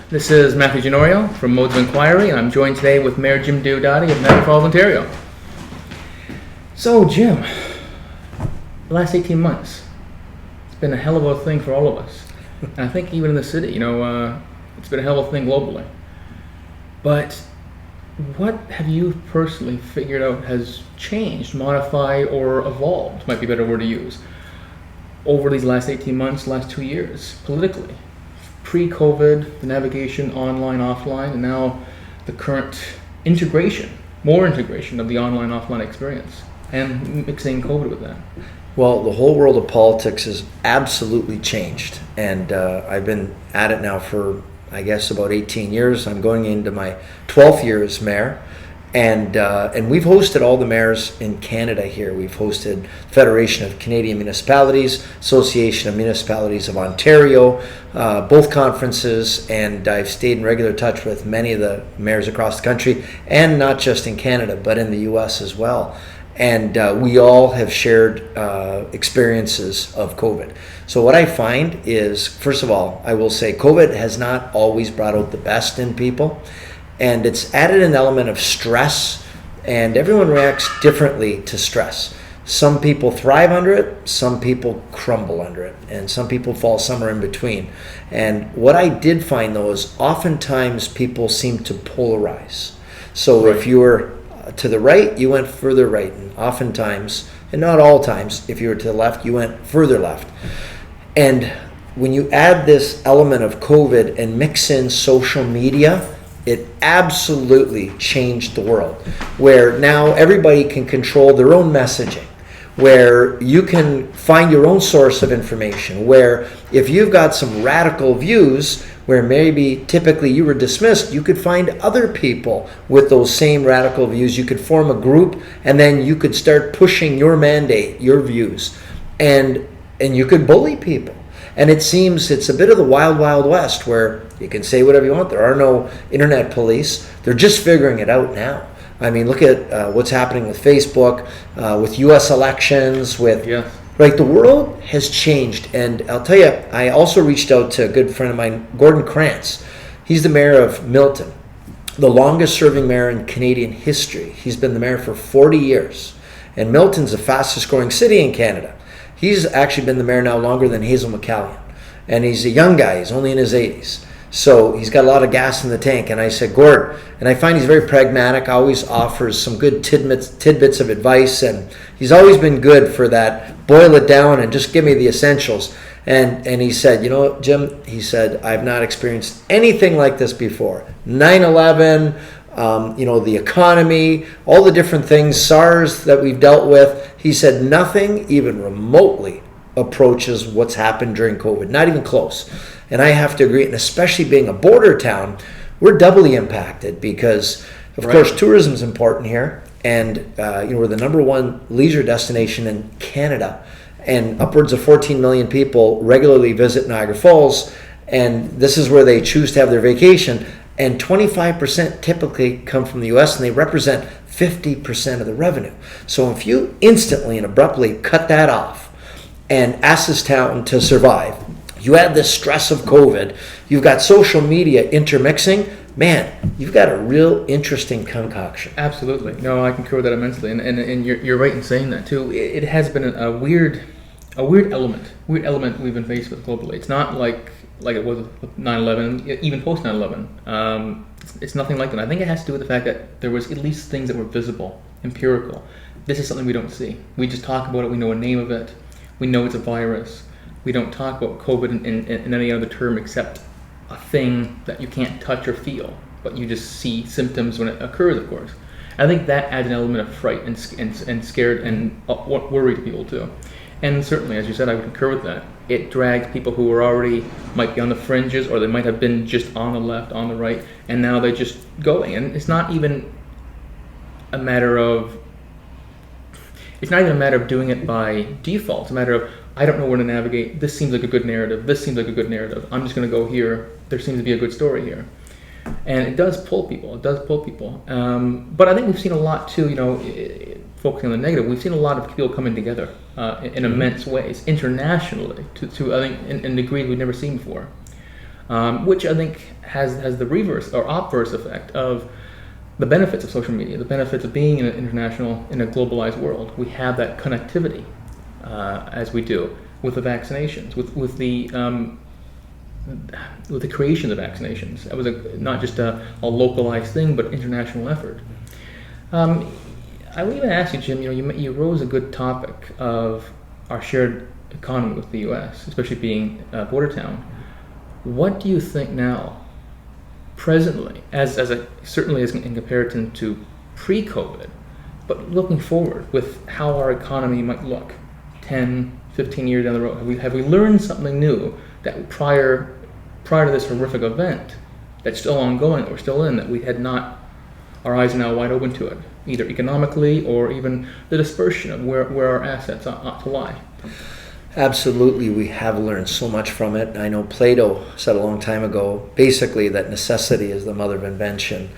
This is Matthew Genorio from Modes of Inquiry, and I'm joined today with Mayor Jim Diodati of Niagara Falls, Ontario. So, Jim, the last 18 months, it's been a hell of a thing for all of us. And I think even in the city, it's been a hell of a thing globally. But what have you personally figured out has changed, modified, or evolved, might be a better word to use, over these last 18 months, last 2 years, politically? Pre-COVID, the navigation online, offline, and now the current integration, more integration of the online, offline experience, and mixing COVID with that. Well, the whole world of politics has absolutely changed, and I've been at it now for, I guess, about 18 years. I'm going into my 12th year as mayor, and we've hosted all the mayors in Canada here. We've hosted Federation of Canadian Municipalities, Association of Municipalities of Ontario, both conferences, and I've stayed in regular touch with many of the mayors across the country, and not just in Canada, but in the US as well. And we all have shared experiences of COVID. So what I find is, first of all, I will say COVID has not always brought out the best in people. And it's added an element of stress, and everyone reacts differently to stress. Some people thrive under it, some people crumble under it, and some people fall somewhere in between. And what I did find, though, is oftentimes people seem to polarize. So if you were to the right, you went further right, and oftentimes, and not all times, if you were to the left, you went further left. And when you add this element of COVID and mix in social media, it absolutely changed the world, where now everybody can control their own messaging, where you can find your own source of information, where if you've got some radical views where maybe typically you were dismissed, you could find other people with those same radical views. You could form a group, and then you could start pushing your mandate, your views, and you could bully people. And it seems it's a bit of the wild, wild west, where you can say whatever you want. There are no internet police. They're just figuring it out now. I mean, look at what's happening with Facebook, with U.S. elections, with... Yeah. Right, the world has changed. And I'll tell you, I also reached out to a good friend of mine, Gordon Krantz. He's the mayor of Milton, the longest serving mayor in Canadian history. He's been the mayor for 40 years. And Milton's the fastest growing city in Canada. He's actually been the mayor now longer than Hazel McCallion. And he's a young guy. He's only in his 80s. So he's got a lot of gas in the tank. And I said, Gord, and I find he's very pragmatic, always offers some good tidbits of advice. And he's always been good for that, boil it down and just give me the essentials. And he said, you know, Jim, he said, I've not experienced anything like this before. 9/11, the economy, all the different things, SARS that we've dealt with. He said nothing even remotely approaches what's happened during COVID, not even close. And I have to agree, and especially being a border town, we're doubly impacted because, of course, tourism is important here. And we're the number one leisure destination in Canada. And upwards of 14 million people regularly visit Niagara Falls. And this is where they choose to have their vacation. And 25% typically come from the U.S. and they represent 50% of the revenue. So if you instantly and abruptly cut that off and ask this town to survive, you add this stress of COVID, you've got social media intermixing, man, you've got a real interesting concoction. Absolutely. No, I concur with that immensely. And you're right in saying that too. It has been a weird element we've been faced with globally. It's not like it was with 9/11, even post 9/11. It's nothing like that. I think it has to do with the fact that there was at least things that were visible, empirical. This is something we don't see. We just talk about it. We know a name of it. We know it's a virus. We don't talk about COVID in any other term except a thing that you can't touch or feel, but you just see symptoms when it occurs, of course. I think that adds an element of fright and scared and worry to people too. And certainly, as you said, I would concur with that. It drags people who were already, might be on the fringes, or they might have been just on the left, on the right, and now they're just going. And it's not even a matter of doing it by default. It's a matter of, I don't know where to navigate. This seems like a good narrative. This seems like a good narrative. I'm just going to go here. There seems to be a good story here. And it does pull people. But I think we've seen a lot too, focusing on the negative, we've seen a lot of people coming together in immense ways, internationally, to I think, in degrees we've never seen before. which I think has the reverse or obverse effect of the benefits of social media, the benefits of being in in a globalized world. We have that connectivity as we do with the vaccinations, with the creation of the vaccinations. That was not just a localized thing, but international effort. I would even ask you, Jim. You rose a good topic of our shared economy with the U.S., especially being a border town. What do you think now, presently, certainly as in comparison to pre-COVID, but looking forward with how our economy might look 10, 15 years down the road? Have we learned something new that prior to this horrific event that's still ongoing or still in, that we had not, our eyes are now wide open to it, either economically or even the dispersion of where our assets ought to lie? Absolutely, we have learned so much from it. I know Plato said a long time ago, basically, that necessity is the mother of invention.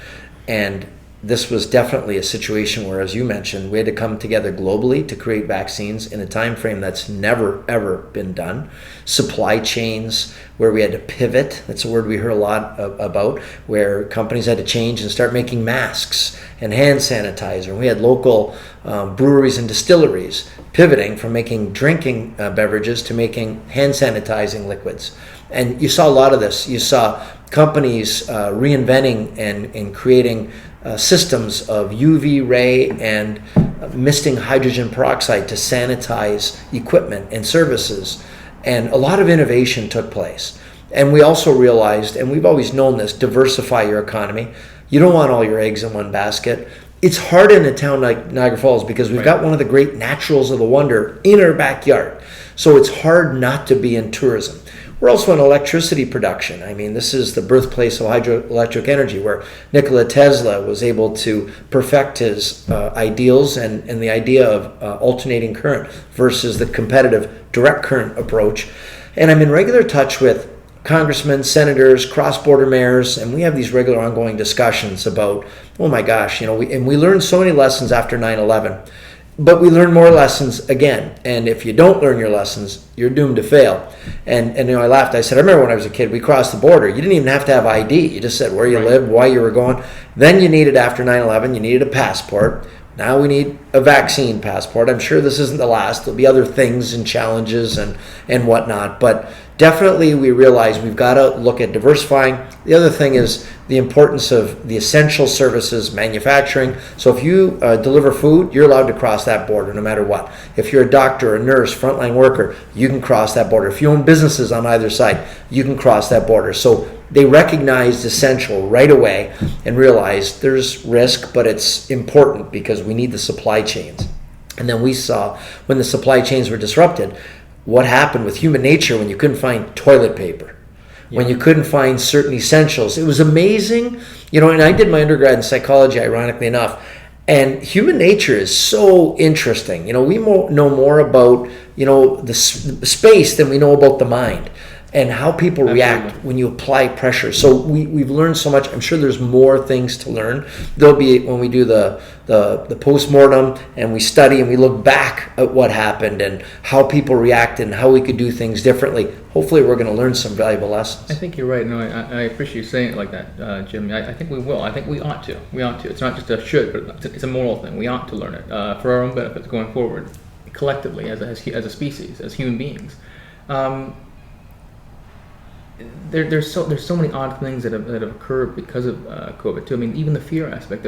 And this was definitely a situation where, as you mentioned, we had to come together globally to create vaccines in a time frame that's never, ever been done. Supply chains, where we had to pivot, that's a word we hear a lot about, where companies had to change and start making masks and hand sanitizer. And we had local breweries and distilleries pivoting from making drinking beverages to making hand sanitizing liquids. And you saw a lot of this. You saw companies reinventing and creating systems of UV ray and misting hydrogen peroxide to sanitize equipment and services. And a lot of innovation took place. And we also realized, and we've always known this, diversify your economy. You don't want all your eggs in one basket. It's hard in a town like Niagara Falls because we've got one of the great naturals of the wonder in our backyard. So it's hard not to be in tourism. We're also in electricity production. I mean, this is the birthplace of hydroelectric energy, where Nikola Tesla was able to perfect his ideals and the idea of alternating current versus the competitive direct current approach. And I'm in regular touch with congressmen, senators, cross-border mayors, and we have these regular ongoing discussions about, oh my gosh, we learned so many lessons after 9/11. But we learn more lessons again. And if you don't learn your lessons, you're doomed to fail. And I laughed. I said, I remember when I was a kid, we crossed the border. You didn't even have to have ID. You just said where you lived, why you were going. Then you needed, after 9/11, you needed a passport. Now we need a vaccine passport. I'm sure this isn't the last. There'll be other things and challenges and whatnot. But definitely we realize we've got to look at diversifying. The other thing is the importance of the essential services manufacturing. So if you deliver food, you're allowed to cross that border no matter what. If you're a doctor, a nurse, frontline worker, you can cross that border. If you own businesses on either side, you can cross that border. So they recognized essential right away and realized there's risk, but it's important because we need the supply chains. And then we saw when the supply chains were disrupted, what happened with human nature when you couldn't find toilet paper, when you couldn't find certain essentials. It was amazing, and I did my undergrad in psychology, ironically enough, and human nature is so interesting. We know more about, the space than we know about the mind and how people react when you apply pressure. So we've learned so much. I'm sure there's more things to learn. There'll be, when we do the postmortem and we study and we look back at what happened and how people reacted and how we could do things differently, hopefully we're going to learn some valuable lessons. I think you're right. No, I appreciate you saying it like that, Jim. I think we will. I think we ought to. We ought to. It's not just a should, but it's a moral thing. We ought to learn it for our own benefits going forward, collectively as a species, as human beings. There's so many odd things that have occurred because of COVID too. I mean, even the fear aspect,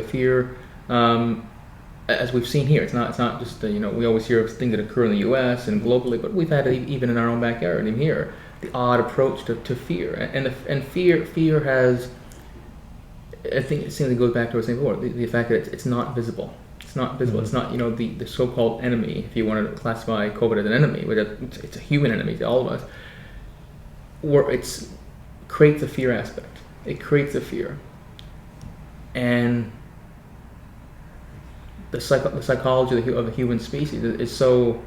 as we've seen here, it's not just we always hear of things that occur in the U.S. and globally, but we've had it even in our own backyard. And here, the odd approach to fear, and fear has, I think it simply goes back to what I was saying before, the fact that it's not visible. It's not visible. Mm-hmm. It's not the so-called enemy, if you want to classify COVID as an enemy, but it's a human enemy to all of us. Where it creates a fear aspect. It creates a fear. And the psychology of the human species is so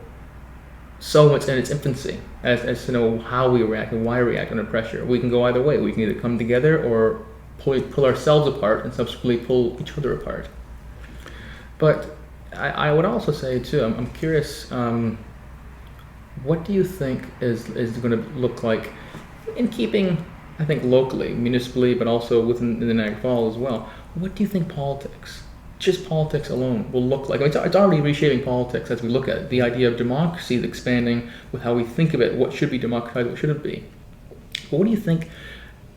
much in its infancy as to know how we react and why we react under pressure. We can go either way. We can either come together or pull ourselves apart and subsequently pull each other apart. But I would also say too, I'm curious, what do you think is going to look like in keeping I think locally, municipally, but also within the Niagara Falls as well. What do you think politics, just politics alone, will look like? It's already reshaping politics as we look at it. The idea of democracy is expanding with how we think of it, what should be democratized, what shouldn't be. But what do you think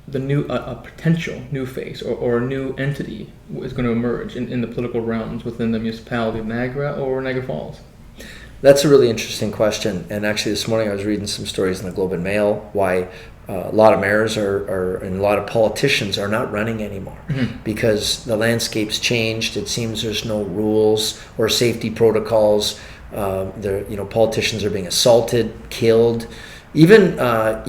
the new, a potential new face or a new entity is going to emerge in the political realms within the municipality of Niagara or Niagara Falls? That's a really interesting question. And actually this morning I was reading some stories in the Globe and Mail why a lot of mayors and a lot of politicians are not running anymore because the landscape's changed. It seems there's no rules or safety protocols. Politicians are being assaulted, killed. Even I've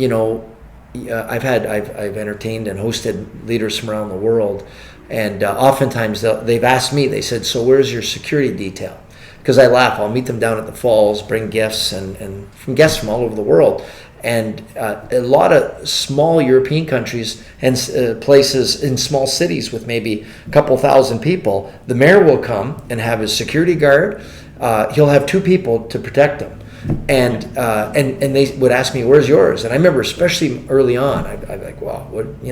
entertained and hosted leaders from around the world, and oftentimes they've asked me. They said, "So where's your security detail?" Because I laugh. I'll meet them down at the falls, bring gifts, and from guests from all over the world. And a lot of small European countries and places in small cities with maybe a couple thousand people, the mayor will come and have his security guard. He'll have 2 people to protect him. And they would ask me, "Where's yours?" And I remember, especially early on, I'd be like, "Well, what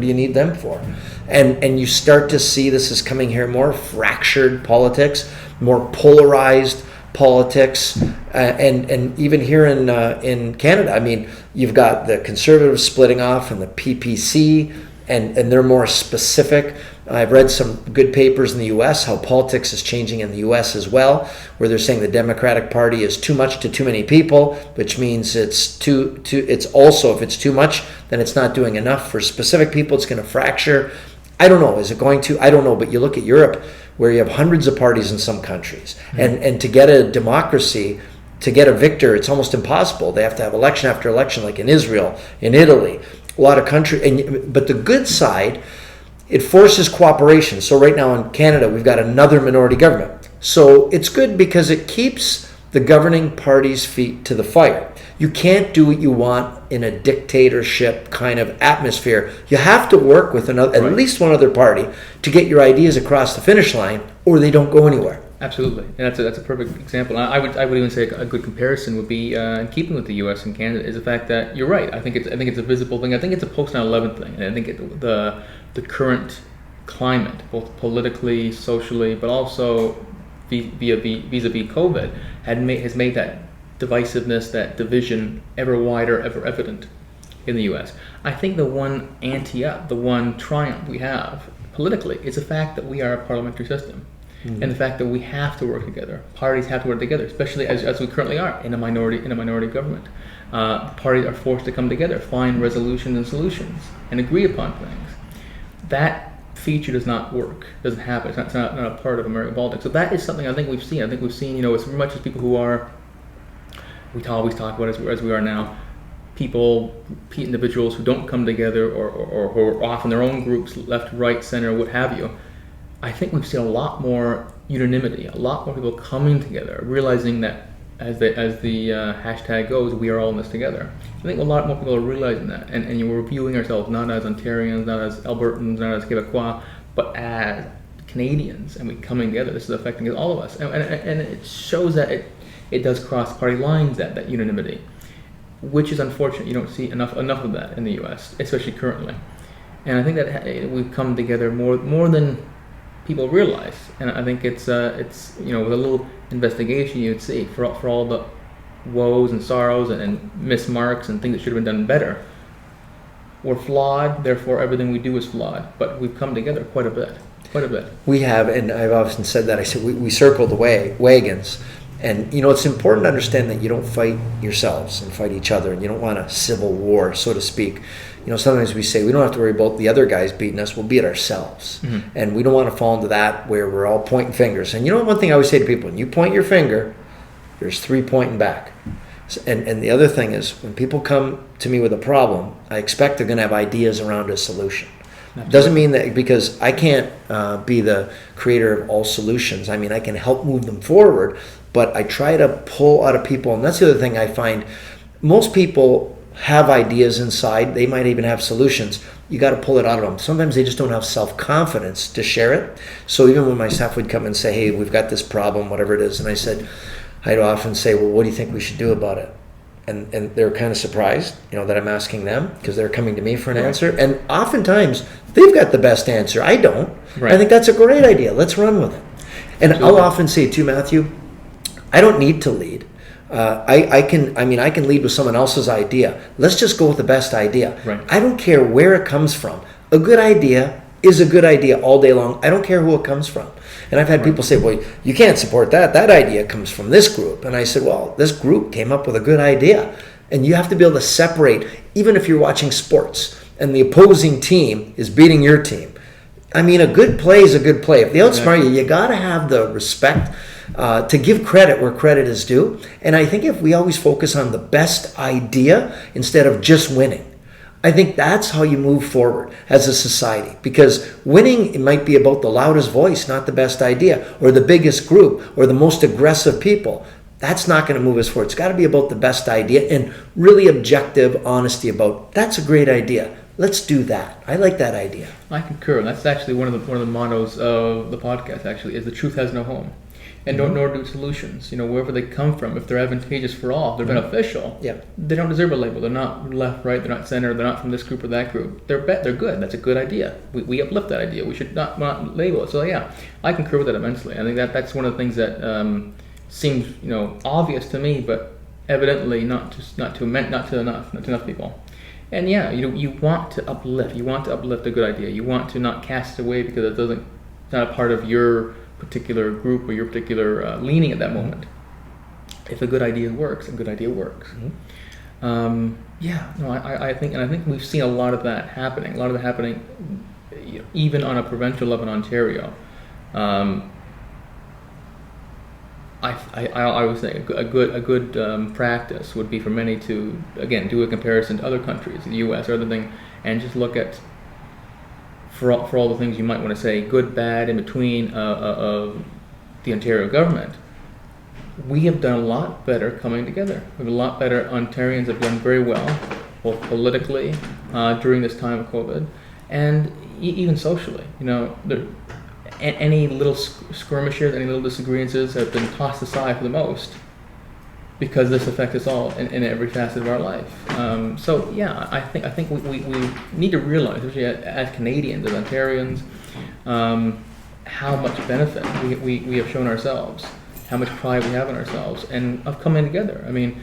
do you need them for?" And you start to see this is coming here, more fractured politics, more polarized politics, and even here in Canada, I mean, you've got the Conservatives splitting off and the PPC, and they're more specific. I've read some good papers in the U.S. how politics is changing in the U.S. as well, where they're saying the Democratic Party is too much to too many people, which means it's it's also, if it's too much, then it's not doing enough for specific people. It's going to fracture. I don't know. Is it going to? I don't know. But you look at Europe, where you have hundreds of parties in some countries, and to get a democracy, to get a victor, it's almost impossible. They have to have election after election, like in Israel, in Italy, a lot of but the good side, it forces cooperation. So right now in Canada, we've got another minority government. So it's good because it keeps the governing party's feet to the fire. You can't do what you want in a dictatorship kind of atmosphere. You have to work with at least one other party to get your ideas across the finish line, or they don't go anywhere. Absolutely, and that's a perfect example. I would even say a good comparison would be in keeping with the U.S. and Canada is the fact that you're right. I think it's a visible thing. I think it's a post 9/11 thing, and I think the current climate, both politically, socially, but also vis-a-vis COVID, has made that divisiveness, that division, ever wider, ever evident in the U.S. I think the one ante-up, the one triumph we have politically is the fact that we are a parliamentary system. And the fact that we have to work together, parties have to work together, especially as we currently are in a minority government. Parties are forced to come together, find resolutions and solutions, and agree upon things. That feature does not work, doesn't happen. It's not a part of American politics. So that is something I think we've seen. As much as people who are, we always talk about as we are now, individuals who don't come together or who are off in their own groups, left, right, center, what have you. I think we've seen a lot more unanimity, a lot more people coming together, realizing that as the hashtag goes, we are all in this together. I think a lot more people are realizing that, and we're viewing ourselves not as Ontarians, not as Albertans, not as Quebecois, but as Canadians, and we coming together. This is affecting all of us, and it shows that it does cross party lines, that unanimity, which is unfortunate. You don't see enough of that in the U.S., especially currently, and I think that we've come together more than people realize, and I think it's with a little investigation you'd see for all the woes and sorrows and mismarks and things that should have been done better. We're flawed, therefore everything we do is flawed. But we've come together quite a bit. We have, and I've often said that. I said we circle the wagons, and it's important to understand that you don't fight yourselves and fight each other, and you don't want a civil war, so to speak. Sometimes we say we don't have to worry about the other guys beating us, we'll beat ourselves. And we don't want to fall into that where we're all pointing fingers. And one thing I always say to people, when you point your finger, there's 3 pointing back. And the other thing is, when people come to me with a problem, I expect they're going to have ideas around a solution. Absolutely. Doesn't mean that, because I can't be the creator of all solutions. I mean, I can help move them forward, but I try to pull out of people. And that's the other thing I find. Most people have ideas inside. They might even have solutions. You got to pull it out of them. Sometimes they just don't have self-confidence to share it. So even when my staff would come and say, "Hey, we've got this problem, whatever it is," and I'd often say, "Well, what do you think we should do about it?" and they're kind of surprised, that I'm asking them because they're coming to me for an answer. And oftentimes they've got the best answer. I don't. Right. I think that's a great idea. Let's run with it. And I'll often say too, Matthew, I don't need to lead. I can lead with someone else's idea. Let's just go with the best idea. Right. I don't care where it comes from. A good idea is a good idea all day long. I don't care who it comes from. And I've had people say, well, you can't support that. That idea comes from this group. And I said, well, this group came up with a good idea. And you have to be able to separate, even if you're watching sports and the opposing team is beating your team. I mean, a good play is a good play. If they outsmart you, you got to have the respect to give credit where credit is due. And I think if we always focus on the best idea instead of just winning, I think that's how you move forward as a society. Because winning, it might be about the loudest voice, not the best idea, or the biggest group, or the most aggressive people. That's not going to move us forward. It's got to be about the best idea and really objective honesty about, that's a great idea. Let's do that. I like that idea. I concur. That's actually one of the mottos of the podcast, actually, is the truth has no home. And nor do solutions. Wherever they come from, if they're advantageous for all, if they're beneficial, they don't deserve a label. They're not left, right, they're not center, they're not from this group or that group. They're good. That's a good idea. We uplift that idea. We should not label it. So I concur with that immensely. I think that's one of the things that seems obvious to me, but evidently not to enough people. And you want to uplift. You want to uplift a good idea. You want to not cast it away because it's not a part of your particular group or your particular leaning at that moment. If a good idea works, a good idea works. I think we've seen a lot of that happening. A lot of it happening, even on a provincial level in Ontario. I would say a good practice would be for many to again do a comparison to other countries, the U.S. or other thing, and just look at. For all the things you might want to say, good, bad, in between of the Ontario government, we have done a lot better coming together. We have a lot better. Ontarians have done very well, both politically during this time of COVID, and even socially. Any little skirmishes, any little disagreements have been tossed aside for the most, because this affects us all in every facet of our life. I think we need to realize, especially as Canadians, as Ontarians, how much benefit we have shown ourselves, how much pride we have in ourselves, and of coming together. I mean,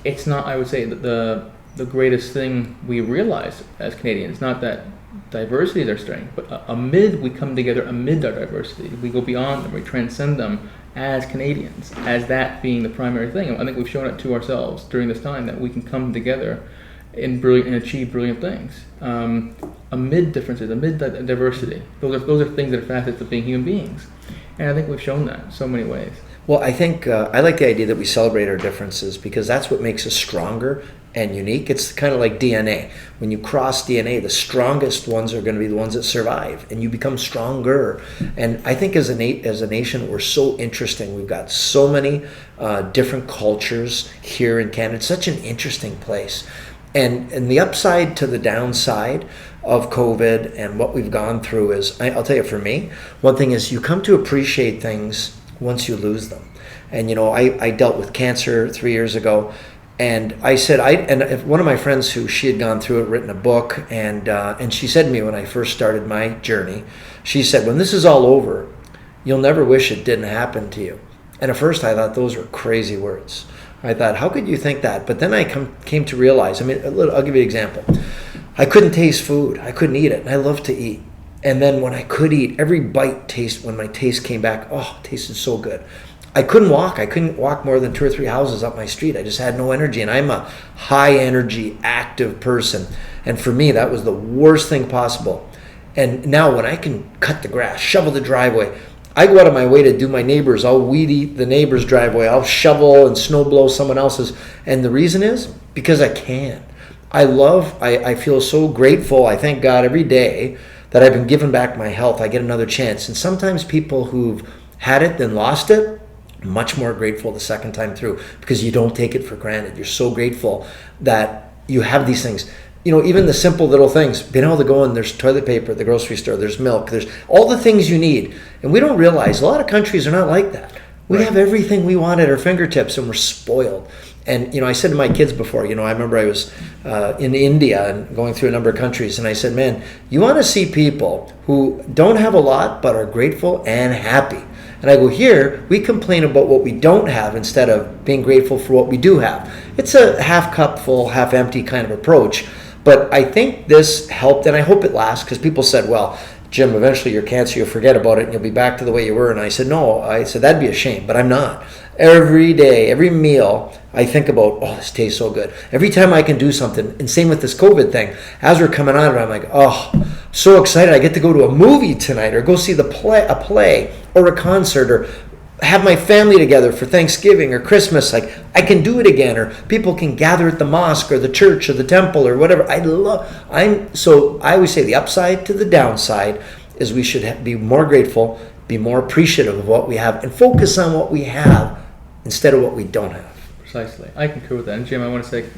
it's not, I would say, that the greatest thing we realize as Canadians. It's not that diversity is our strength, but we come together amid our diversity. We go beyond them, we transcend them as Canadians, as that being the primary thing. I think we've shown it to ourselves during this time that we can come together and achieve brilliant things amid differences, amid diversity. Those are things that are facets of being human beings, and I think we've shown that in so many ways. Well, I think I like the idea that we celebrate our differences because that's what makes us stronger and unique. It's kind of like DNA. When you cross DNA, the strongest ones are going to be the ones that survive, and you become stronger. And I think as a nation, we're so interesting. We've got so many different cultures here in Canada. It's such an interesting place. And the upside to the downside of COVID and what we've gone through is, I'll tell you, for me, one thing is you come to appreciate things once you lose them. And I dealt with cancer 3 years ago, and I said, if one of my friends she had gone through it, written a book, and she said to me when I first started my journey, she said, when this is all over, you'll never wish it didn't happen to you. And at first I thought those were crazy words. I thought, how could you think that? But then I came to realize, I'll give you an example. I couldn't taste food. I couldn't eat it, and I love to eat. And then when I could eat, every bite when my taste came back, it tasted so good. I couldn't walk. I couldn't walk more than 2 or 3 houses up my street. I just had no energy, and I'm a high energy, active person. And for me, that was the worst thing possible. And now when I can cut the grass, shovel the driveway, I go out of my way to do my neighbors. I'll weed eat the neighbor's driveway. I'll shovel and snow blow someone else's. And the reason is because I can. I feel so grateful. I thank God every day that I've been given back my health. I get another chance. And sometimes people who've had it then lost it, much more grateful the second time through because you don't take it for granted. You're so grateful that you have these things. Even the simple little things, being able to go in, there's toilet paper at the grocery store, there's milk, there's all the things you need. And we don't realize a lot of countries are not like that. We have everything we want at our fingertips, and we're spoiled. And, I said to my kids before, I remember I was in India and going through a number of countries, and I said, man, you want to see people who don't have a lot but are grateful and happy. And I go, here, we complain about what we don't have instead of being grateful for what we do have. It's a half cup full, half empty kind of approach. But I think this helped, and I hope it lasts, because people said, well, Jim, eventually your cancer, you'll forget about it and you'll be back to the way you were. And I said, no, that'd be a shame, but I'm not. Every day, every meal, I think about, oh, this tastes so good. Every time I can do something, and same with this COVID thing, as we're coming out of it, I'm like, oh, so excited. I get to go to a movie tonight, or go see a play or a concert, or have my family together for Thanksgiving or Christmas. Like, I can do it again, or people can gather at the mosque or the church or the temple or whatever. I always say the upside to the downside is we should be more grateful, be more appreciative of what we have, and focus on what we have instead of what we don't have. Precisely. I concur with that. And Jim, I want to say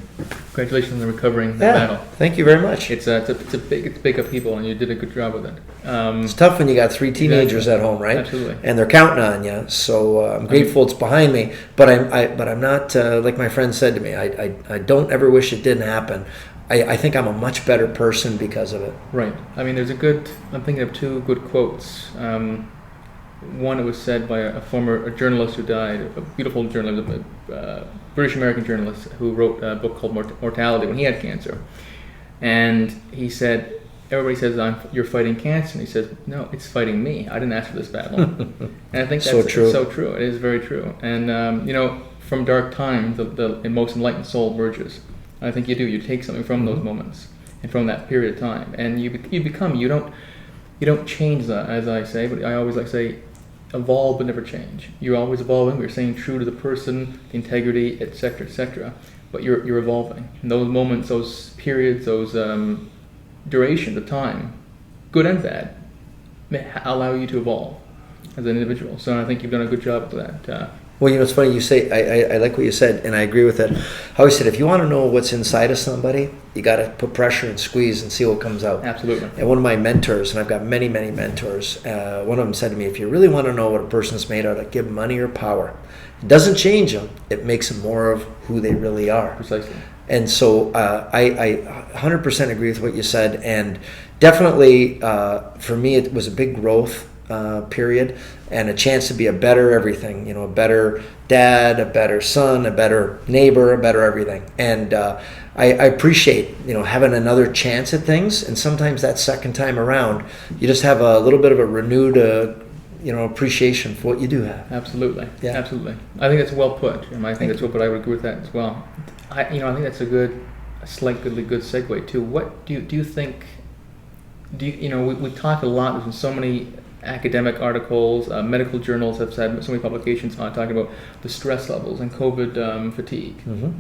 congratulations on recovering the battle. Thank you very much. It's big upheaval, and you did a good job with it. It's tough when you got 3 teenagers at home, right? Absolutely. And they're counting on you. So I'm grateful it's behind me. But I'm not like my friend said to me. I don't ever wish it didn't happen. I think I'm a much better person because of it. Right. I mean, I'm thinking of 2 good quotes. One, it was said by a journalist who died, a beautiful journalist, a British-American journalist who wrote a book called Mortality when he had cancer. And he said, everybody says, you're fighting cancer. And he says, no, it's fighting me. I didn't ask for this battle. And I think that's so true. It is very true. And, from dark times, the most enlightened soul emerges. I think you do. You take something from those moments and from that period of time. And you don't change that, as I say, but I always like to say, evolve but never change. You're always evolving. We're staying true to the person, the integrity, etc., but you're evolving. And those moments, those periods, those duration of time, good and bad, may allow you to evolve as an individual. So I think you've done a good job with that. Well, it's funny you say, I like what you said, and I agree with it. I always said, if you want to know what's inside of somebody, you got to put pressure and squeeze and see what comes out. Absolutely. And one of my mentors, and I've got many, many mentors, one of them said to me, if you really want to know what a person's made out of, give them money or power. It doesn't change them. It makes them more of who they really are. Precisely. And so I 100% agree with what you said. And definitely, for me, it was a big growth period and a chance to be a better everything, a better dad, a better son, a better neighbor, a better everything. And I appreciate, having another chance at things. And sometimes that second time around, you just have a little bit of a renewed, appreciation for what you do have. Absolutely. Yeah. Absolutely. I think that's well put. I think that's well put. I would agree with that as well. I think that's a slightly good segue too. What do you think? We talk a lot. There's been so many academic articles, medical journals have said, so many publications talking about the stress levels and COVID fatigue. Mm-hmm.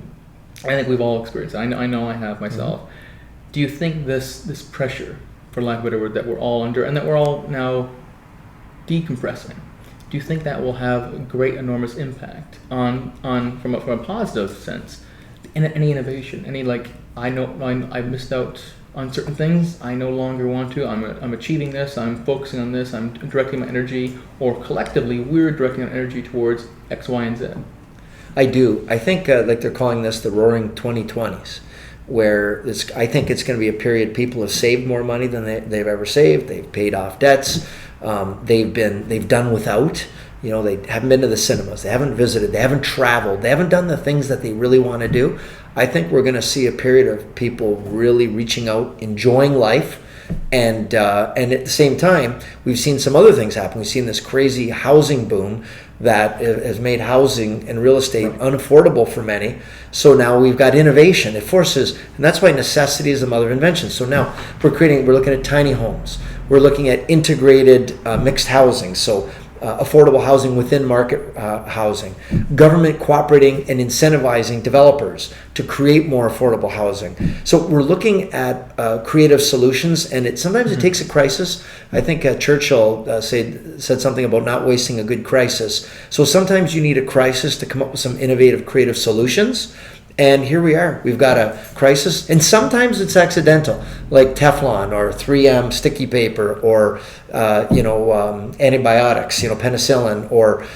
I think we've all experienced it. I know I have myself. Mm-hmm. Do you think this pressure, for lack of a better word, that we're all under and that we're all now decompressing, do you think that will have a great, enormous impact on from a positive sense, in any innovation? I know I missed out on certain things. I no longer want to. I'm achieving this. I'm focusing on this. I'm directing my energy, or collectively, we're directing our energy towards X, Y, and Z. I do. I think they're calling this the Roaring 2020s, where I think it's going to be a period people have saved more money than they've ever saved. They've paid off debts. They've done without. They haven't been to the cinemas. They haven't visited. They haven't traveled. They haven't done the things that they really want to do. I think we're going to see a period of people really reaching out, enjoying life, and at the same time, we've seen some other things happen. We've seen this crazy housing boom that has made housing and real estate unaffordable for many. So now we've got innovation. It forces, and that's why necessity is the mother of invention. So now we're looking at tiny homes. We're looking at integrated mixed housing. So affordable housing within market housing, government cooperating and incentivizing developers to create more affordable housing. So we're looking at creative solutions, and sometimes it takes a crisis. I think Churchill said something about not wasting a good crisis. So sometimes you need a crisis to come up with some innovative, creative solutions. And here we are. We've got a crisis, and sometimes it's accidental, like Teflon or 3M sticky paper, or antibiotics, penicillin, or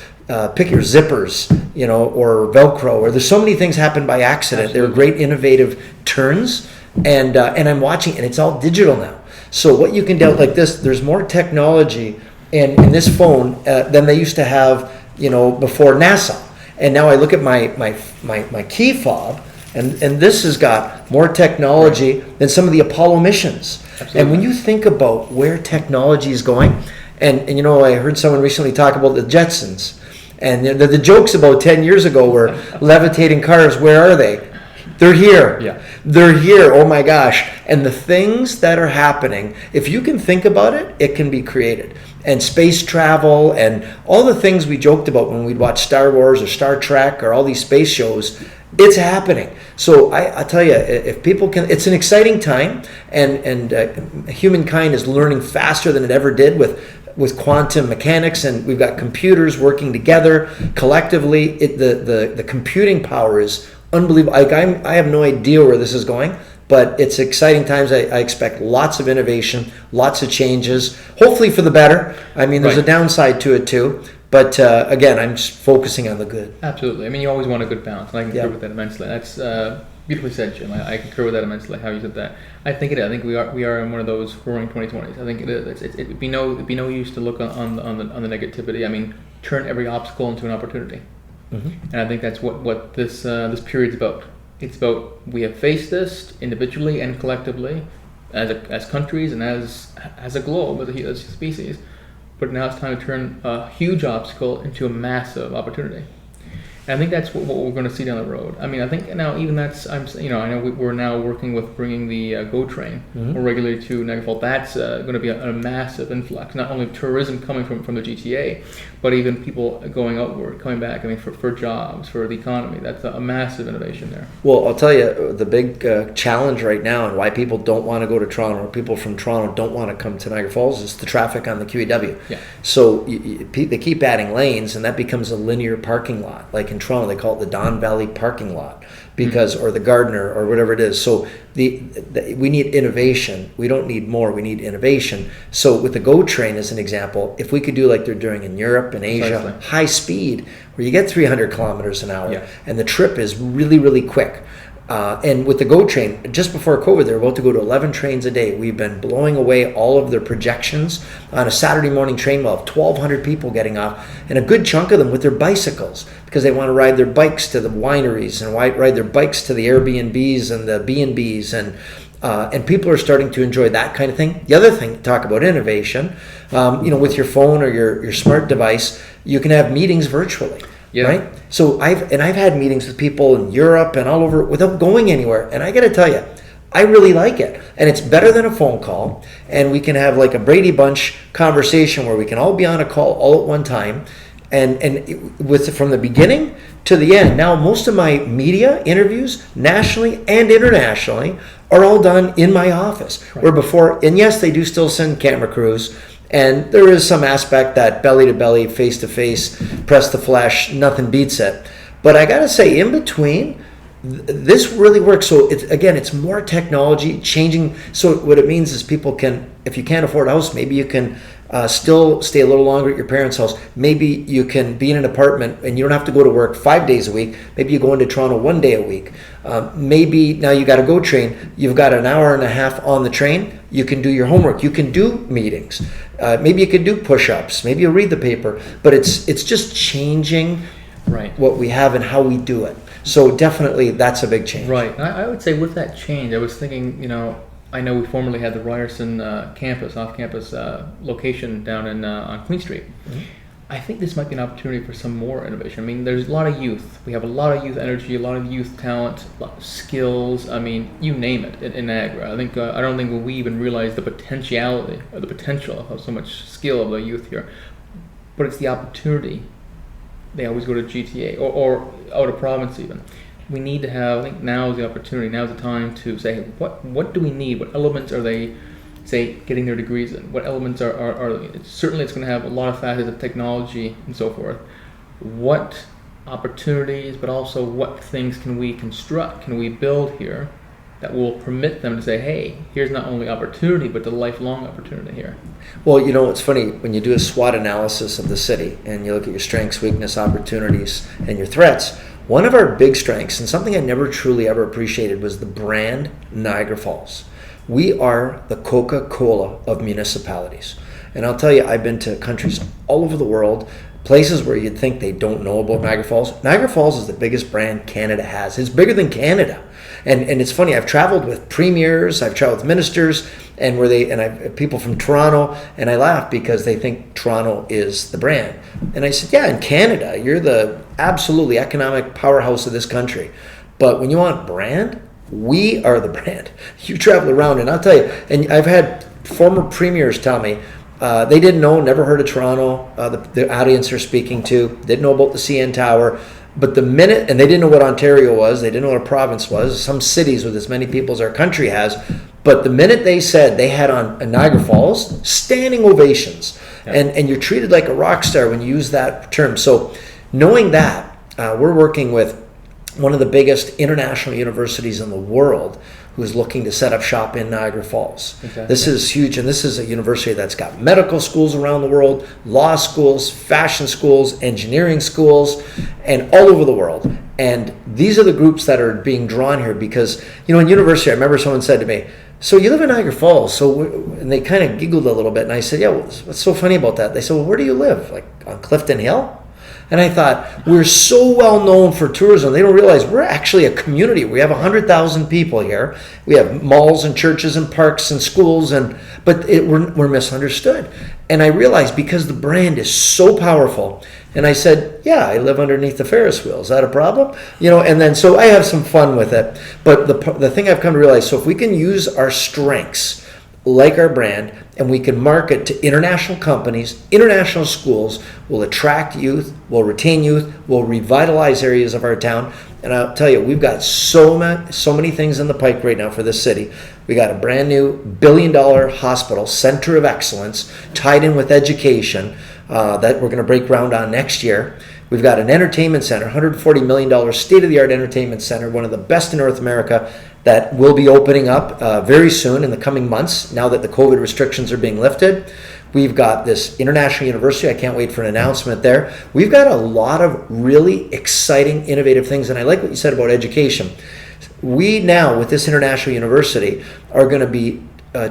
pick your zippers, or Velcro, or there's so many things happen by accident. Absolutely. They're great innovative turns, and I'm watching, and it's all digital now. So what you can do like this, there's more technology in this phone than they used to have, before NASA. And now I look at my key fob, and this has got more technology than some of the Apollo missions. Absolutely. And when you think about where technology is going, and I heard someone recently talk about the Jetsons, and the jokes about 10 years ago were levitating cars. Where are they? They're here. Yeah. They're here. Oh my gosh. And the things that are happening, if you can think about it, it can be created. And space travel and all the things we joked about when we'd watch Star Wars or Star Trek or all these space shows, it's happening. So I tell you, if people can, it's an exciting time, and humankind is learning faster than it ever did with quantum mechanics, and we've got computers working together collectively. The computing power is unbelievable. I have no idea where this is going, but it's exciting times. I expect lots of innovation, lots of changes, hopefully for the better. I mean, there's a downside to it too, but again, I'm just focusing on the good. Absolutely. I mean, you always want a good balance, and I concur with that immensely. That's beautifully said, Jim. I concur with that immensely, how you said that. I think it is. I think we are in one of those roaring 2020s. I think it is. It'd be no use to look on the negativity. I mean, turn every obstacle into an opportunity. Mm-hmm. And I think that's what this period's about. It's about, we have faced this individually and collectively, as countries and as a globe, as a species. But now it's time to turn a huge obstacle into a massive opportunity. And I think that's what we're going to see down the road. I mean, I think now even that's, I know we're now working with bringing the GO train more regularly to Niagara Falls. That's going to be a massive influx, not only of tourism coming from the GTA, but even people going outward, coming back. I mean, for jobs, for the economy. That's a massive innovation there. Well, I'll tell you, the big challenge right now, and why people don't want to go to Toronto, or people from Toronto don't want to come to Niagara Falls, is the traffic on the QEW. Yeah. So they keep adding lanes, and that becomes a linear parking lot. Like in Toronto, they call it the Don Valley parking lot, because or the Gardner or whatever it is. So we need innovation. We don't need more. We need innovation. So with the GO train as an example, if we could do like they're doing in Europe and Asia, Precisely. high speed, where you get 300 kilometers an hour, Yeah. and the trip is really, really quick. And with the GO train, just before COVID, they're about to go to 11 trains a day. We've been blowing away all of their projections. On a Saturday morning train, we'll have 1,200 people getting off, and a good chunk of them with their bicycles, because they want to ride their bikes to the wineries and ride their bikes to the Airbnbs and the B&Bs, and people are starting to enjoy that kind of thing. The other thing, talk about innovation, with your phone or your smart device, you can have meetings virtually. Yeah. Right? So I've had meetings with people in Europe and all over without going anywhere. And I got to tell you, I really like it. And it's better than a phone call. And we can have like a Brady Bunch conversation where we can all be on a call all at one time. And with from the beginning to the end. Now, most of my media interviews, nationally and internationally, are all done in my office. Right. Where before, and yes, they do still send camera crews. And there is some aspect that belly to belly, face to face, press to flesh, nothing beats it. But I got to say, in between, this really works. So it's more technology changing. So what it means is people can, if you can't afford a house, maybe you can still stay a little longer at your parents' house. Maybe you can be in an apartment and you don't have to go to work 5 days a week. Maybe you go into Toronto 1 day a week. Maybe now you got a GO train. You've got an hour and a half on the train. You can do your homework. You can do meetings. Maybe you can do push-ups. Maybe you read the paper. But it's just changing what we have and how we do it. So definitely that's a big change. Right. I would say with that change, I was thinking, I know we formerly had the Ryerson campus, off-campus location down on Queen Street. Mm-hmm. I think this might be an opportunity for some more innovation. I mean, there's a lot of youth. We have a lot of youth energy, a lot of youth talent, a lot of skills. I mean, you name it in Niagara. I think I don't think we even realize the potentiality or the potential of so much skill of the youth here. But it's the opportunity. They always go to GTA or out of province even. We need to have, I think now is the opportunity, now is the time to say, what do we need? What elements are they, say, getting their degrees in? What elements are certainly it's going to have a lot of facets of technology and so forth. What opportunities, but also what things can we construct, can we build here that will permit them to say, hey, here's not only opportunity, but the lifelong opportunity here. Well, it's funny, when you do a SWOT analysis of the city and you look at your strengths, weakness, opportunities, and your threats, one of our big strengths, and something I never truly ever appreciated, was the brand Niagara Falls. We are the Coca-Cola of municipalities. And I'll tell you, I've been to countries all over the world, places where you'd think they don't know about Niagara Falls. Niagara Falls is the biggest brand Canada has. It's bigger than Canada. And it's funny, I've traveled with premiers, I've traveled with ministers, and I've people from Toronto, and I laugh because they think Toronto is the brand. And I said, yeah, in Canada, you're the absolutely economic powerhouse of this country. But when you want brand, we are the brand. You travel around, and I'll tell you, and I've had former premiers tell me, they didn't know, never heard of Toronto, the audience they're speaking to, didn't know about the CN Tower, but the minute, and they didn't know what Ontario was, they didn't know what a province was, some cities with as many people as our country has, but the minute they said they had on Niagara Falls, standing ovations, yeah. and you're treated like a rock star when you use that term. So knowing that, we're working with one of the biggest international universities in the world who's looking to set up shop in Niagara Falls. Exactly. This is huge, and this is a university that's got medical schools around the world, law schools, fashion schools, engineering schools, and all over the world. And these are the groups that are being drawn here because, in university, I remember someone said to me, so you live in Niagara Falls, and they kind of giggled a little bit, and I said, yeah, what's so funny about that? They said, well, where do you live? Like on Clifton Hill? And I thought, we're so well known for tourism, they don't realize we're actually a community. We have 100,000 people here. We have malls and churches and parks and schools, but we're misunderstood. And I realized because the brand is so powerful, and I said, yeah, I live underneath the Ferris wheel. Is that a problem? And then so I have some fun with it. But the thing I've come to realize, so if we can use our strengths, like our brand, and we can market to international companies, international schools, will attract youth, will retain youth, will revitalize areas of our town. And I'll tell you, we've got so many things in the pike right now for this city. We got a brand new $1 billion hospital, center of excellence, tied in with education that we're going to break ground on next year. We've got an entertainment center, $140 million state-of-the-art entertainment center, one of the best in North America, that will be opening up very soon in the coming months, now that the COVID restrictions are being lifted. We've got this international university. I can't wait for an announcement there. We've got a lot of really exciting, innovative things, and I like what you said about education. We now, with this international university, are going to be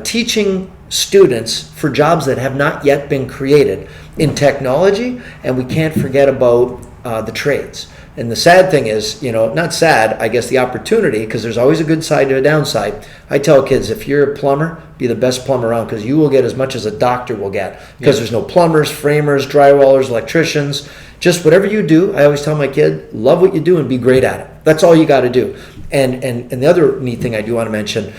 teaching students for jobs that have not yet been created in technology, and we can't forget about the trades. And the sad thing is, not sad, I guess the opportunity, because there's always a good side to a downside. I tell kids, if you're a plumber, be the best plumber around, because you will get as much as a doctor will get. Because there's no plumbers, framers, drywallers, electricians. Just whatever you do, I always tell my kid, love what you do and be great at it. That's all you got to do. And the other neat thing I do want to mention,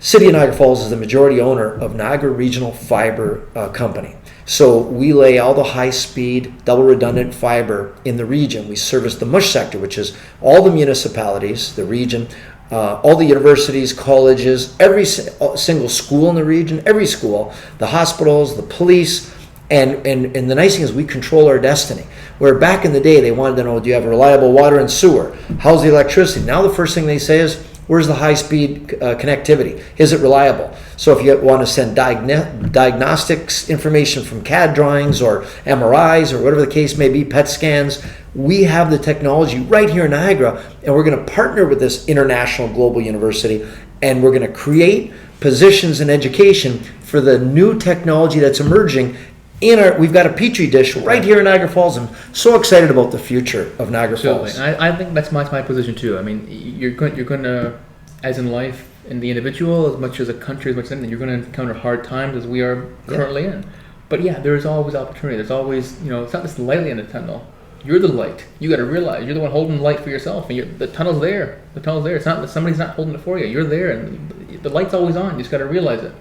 City of Niagara Falls is the majority owner of Niagara Regional Fiber Company. So we lay all the high-speed, double-redundant fiber in the region. We service the MUSH sector, which is all the municipalities, the region, all the universities, colleges, every single school in the region, every school, the hospitals, the police, and the nice thing is we control our destiny. Where back in the day, they wanted to know, do you have reliable water and sewer? How's the electricity? Now the first thing they say is, where's the high-speed connectivity? Is it reliable? So if you want to send diagnostics information from CAD drawings or MRIs or whatever the case may be, PET scans, we have the technology right here in Niagara, and we're going to partner with this international global university, and we're going to create positions in education for the new technology that's emerging. We've got a petri dish right here in Niagara Falls. I'm so excited about the future of Niagara Falls. I think that's my position too. I mean, you're going to, as in life, in the individual, as much as a country, as much as anything, you're going to encounter hard times as we are currently in. But yeah, there's always opportunity. There's always, it's not just lightly in the tunnel. You're the light. You got to realize you're the one holding the light for yourself, and the tunnel's there. The tunnel's there. It's not that somebody's not holding it for you. You're there, and the light's always on. You just got to realize it.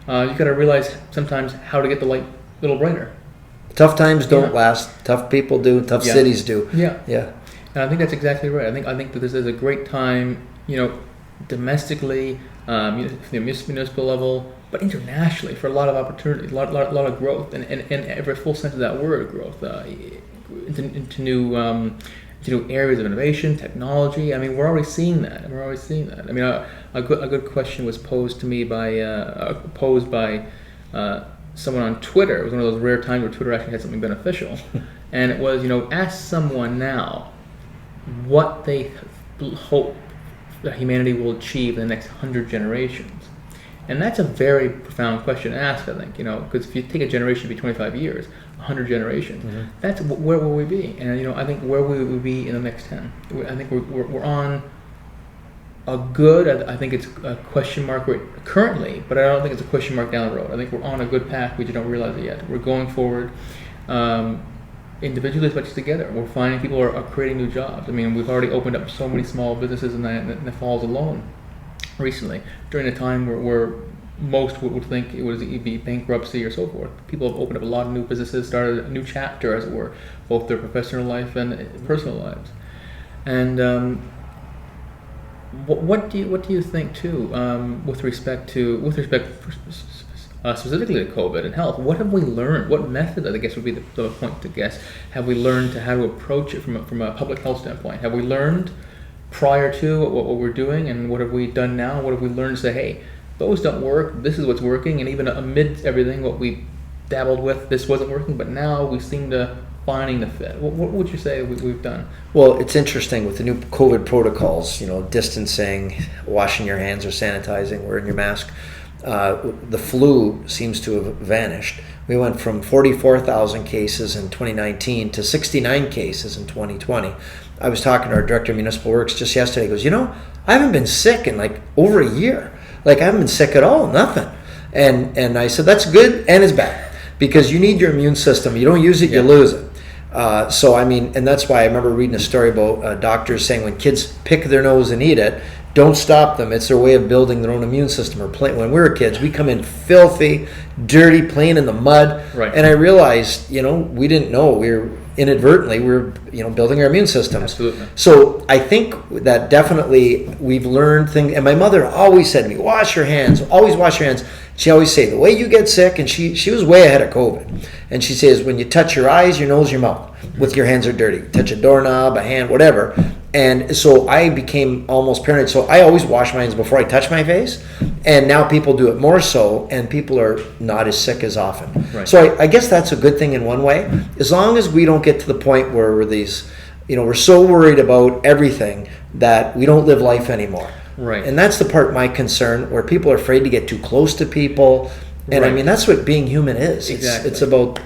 You got to realize sometimes how to get the light a little brighter. Tough times don't last. Tough people do. Tough cities do. Yeah. Yeah. And I think that's exactly right. I think that this is a great time, domestically, municipal level, but internationally for a lot of opportunity, a lot of growth, and every full sense of that word, growth, into new new areas of innovation, technology. I mean, we're already seeing that. I mean, a good question was posed to me by someone on Twitter. It was one of those rare times where Twitter actually had something beneficial, and it was, ask someone now what they hope that humanity will achieve in the next 100 generations. And that's a very profound question to ask, I think, because if you take a generation to be 25 years, 100 generations, that's where will we be? And, I think where will we be in the next 10? I think we're on a good, I think it's a question mark currently, but I don't think it's a question mark down the road. I think we're on a good path, we just don't realize it yet. We're going forward individually as much as together. We're finding people are creating new jobs. I mean, we've already opened up so many small businesses in the falls alone recently, during a time where most would think it would be bankruptcy or so forth. People have opened up a lot of new businesses, started a new chapter, as it were, both their professional life and personal lives. And what do you think too, with respect specifically to COVID and health? What have we learned? What method, I guess, would be the point to guess, have we learned to how to approach it from a public health standpoint? Have we learned prior to what we're doing, and what have we done now? What have we learned to say, hey, those don't work, this is what's working, and even amid everything what we dabbled with, this wasn't working, but now we seem to finding the fit. What would you say we've done? Well, it's interesting with the new COVID protocols, distancing, washing your hands or sanitizing, wearing your mask. The flu seems to have vanished. We went from 44,000 cases in 2019 to 69 cases in 2020. I was talking to our director of municipal works just yesterday. He goes, I haven't been sick in like over a year. Like I haven't been sick at all, nothing. And I said, that's good and it's bad, because you need your immune system. You don't use it, you lose it. So I mean, and that's why I remember reading a story about doctors saying when kids pick their nose and eat it, don't stop them. It's their way of building their own immune system. Or when we were kids, we come in filthy, dirty, playing in the mud. Right. And I realized, we didn't know. We were building our immune systems. Absolutely. So I think that definitely we've learned things. And my mother always said to me, wash your hands, always wash your hands. She always say, the way you get sick, and she was way ahead of COVID. And she says, when you touch your eyes, your nose, your mouth, with your hands are dirty. Touch a doorknob, a hand, whatever. And so I became almost paranoid. So I always wash my hands before I touch my face. And now people do it more so, and people are not as sick as often. Right. So I guess that's a good thing in one way. As long as we don't get to the point where we're so worried about everything that we don't live life anymore. Right. And that's the part my concern, where people are afraid to get too close to people. And right. I mean, that's what being human is. Exactly. It's about